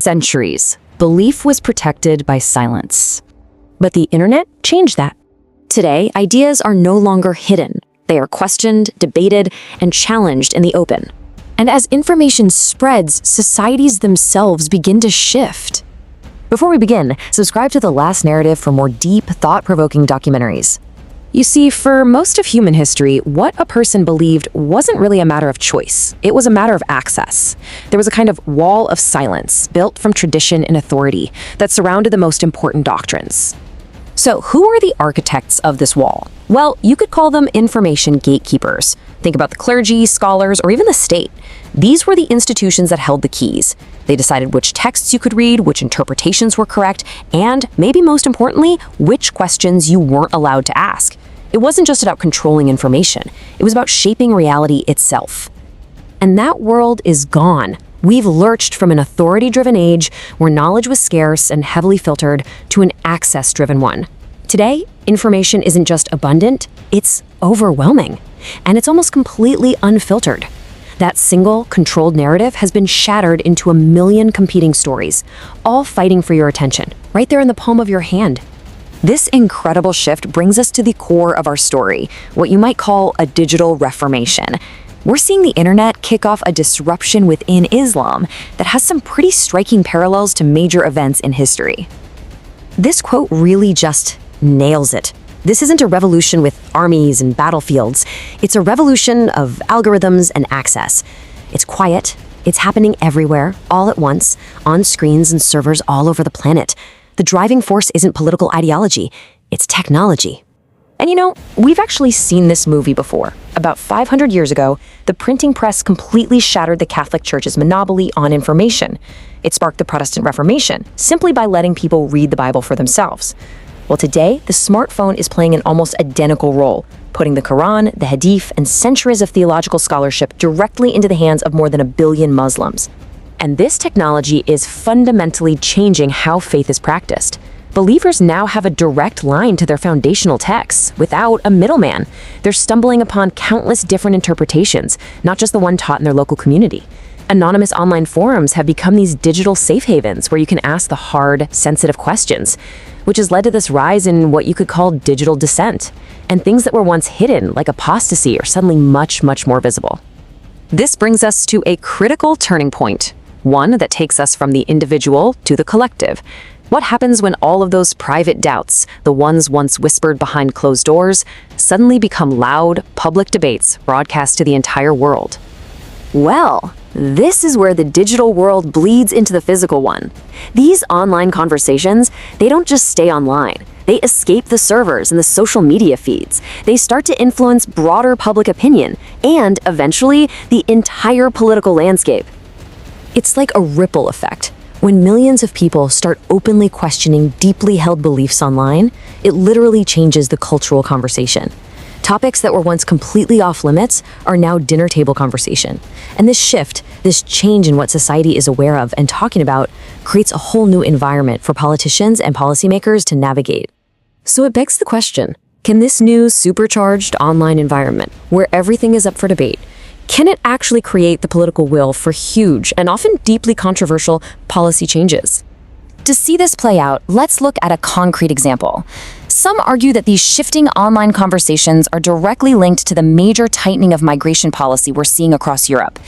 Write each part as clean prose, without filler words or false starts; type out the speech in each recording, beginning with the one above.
centuries, belief was protected by silence. But the internet changed that. Today, ideas are no longer hidden. They are questioned, debated, and challenged in the open. And as information spreads, societies themselves begin to shift. Before we begin, subscribe to The Last Narrative for more deep, thought-provoking documentaries. You see, for most of human history, what a person believed wasn't really a matter of choice. It was a matter of access. There was a kind of wall of silence built from tradition and authority that surrounded the most important doctrines. So who are the architects of this wall? Well, you could call them information gatekeepers. Think about the clergy, scholars, or even the state. These were the institutions that held the keys. They decided which texts you could read, which interpretations were correct, and, maybe most importantly, which questions you weren't allowed to ask. It wasn't just about controlling information. It was about shaping reality itself. And that world is gone. We've lurched from an authority-driven age where knowledge was scarce and heavily filtered to an access-driven one. Today, information isn't just abundant, it's overwhelming. And it's almost completely unfiltered. That single, controlled narrative has been shattered into a million competing stories, all fighting for your attention, right there in the palm of your hand. This incredible shift brings us to the core of our story, what you might call a digital reformation. We're seeing the internet kick off a disruption within Islam that has some pretty striking parallels to major events in history. This quote really just nails it. This isn't a revolution with armies and battlefields. It's a revolution of algorithms and access. It's quiet. It's happening everywhere, all at once, on screens and servers all over the planet. The driving force isn't political ideology. It's technology. And you know, we've actually seen this movie before. About 500 years ago, the printing press completely shattered the Catholic Church's monopoly on information. It sparked the Protestant Reformation, simply by letting people read the Bible for themselves. Well, today, the smartphone is playing an almost identical role, putting the Quran, the Hadith, and centuries of theological scholarship directly into the hands of more than 1 billion Muslims. And this technology is fundamentally changing how faith is practiced. Believers now have a direct line to their foundational texts without a middleman. They're stumbling upon countless different interpretations, not just the one taught in their local community. Anonymous online forums have become these digital safe havens where you can ask the hard, sensitive questions, which has led to this rise in what you could call digital dissent, and things that were once hidden, like apostasy, are suddenly much, much more visible. This brings us to a critical turning point, one that takes us from the individual to the collective. What happens when all of those private doubts, the ones once whispered behind closed doors, suddenly become loud, public debates broadcast to the entire world? Well, this is where the digital world bleeds into the physical one. These online conversations, they don't just stay online. They escape the servers and the social media feeds. They start to influence broader public opinion and, eventually, the entire political landscape. It's like a ripple effect. When millions of people start openly questioning deeply held beliefs online, it literally changes the cultural conversation. Topics that were once completely off limits are now dinner table conversation. And this shift, this change in what society is aware of and talking about, creates a whole new environment for politicians and policymakers to navigate. So it begs the question, can this new supercharged online environment, where everything is up for debate, can it actually create the political will for huge and often deeply controversial policy changes? To see this play out, let's look at a concrete example. Some argue that these shifting online conversations are directly linked to the major tightening of migration policy we're seeing across Europe.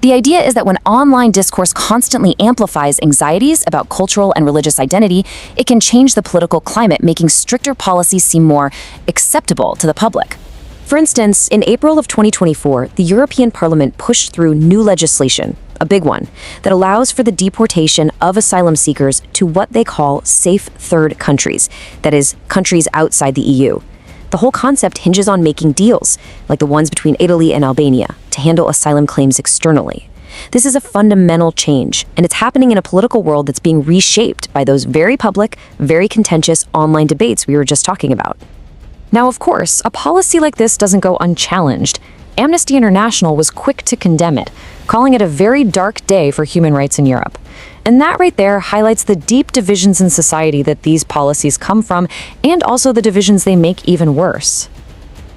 The idea is that when online discourse constantly amplifies anxieties about cultural and religious identity, it can change the political climate, making stricter policies seem more acceptable to the public. For instance, in April of 2024, the European Parliament pushed through new legislation, a big one, that allows for the deportation of asylum seekers to what they call safe third countries, that is, countries outside the EU. The whole concept hinges on making deals, like the ones between Italy and Albania, to handle asylum claims externally. This is a fundamental change, and it's happening in a political world that's being reshaped by those very public, very contentious online debates we were just talking about. Now, of course, a policy like this doesn't go unchallenged. Amnesty International was quick to condemn it, calling it a very dark day for human rights in Europe. And that right there highlights the deep divisions in society that these policies come from, and also the divisions they make even worse.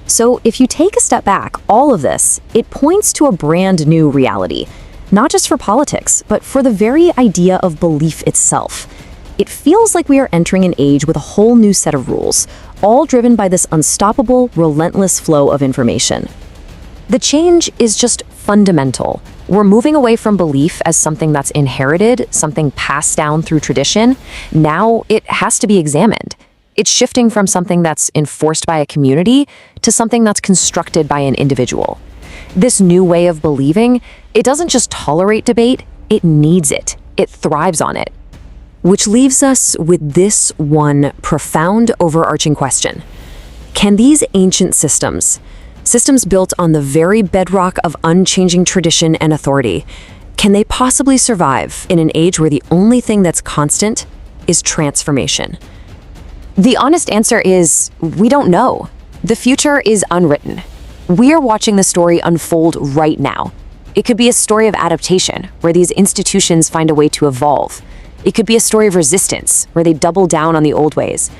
So if you take a step back, all of this, it points to a brand new reality. not just for politics, but for the very idea of belief itself. It feels like we are entering an age with a whole new set of rules, all driven by this unstoppable, relentless flow of information. The change is just fundamental. We're moving away from belief as something that's inherited, something passed down through tradition. Now it has to be examined. It's shifting from something that's enforced by a community to something that's constructed by an individual. This new way of believing, it doesn't just tolerate debate, it needs it. It thrives on it. Which leaves us with this one profound overarching question. Can these ancient systems built on the very bedrock of unchanging tradition and authority, can they possibly survive in an age where the only thing that's constant is transformation? The honest answer is, we don't know. The future is unwritten. We are watching the story unfold right now. It could be a story of adaptation, where these institutions find a way to evolve. It could be a story of resistance, where they double down on the old ways.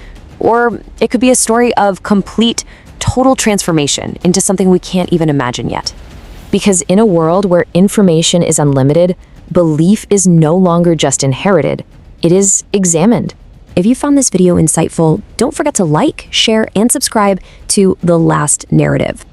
Or it could be a story of complete, total transformation into something we can't even imagine yet. Because in a world where information is unlimited, belief is no longer just inherited, it is examined. If you found this video insightful, don't forget to like, share, and subscribe to The Last Narrative.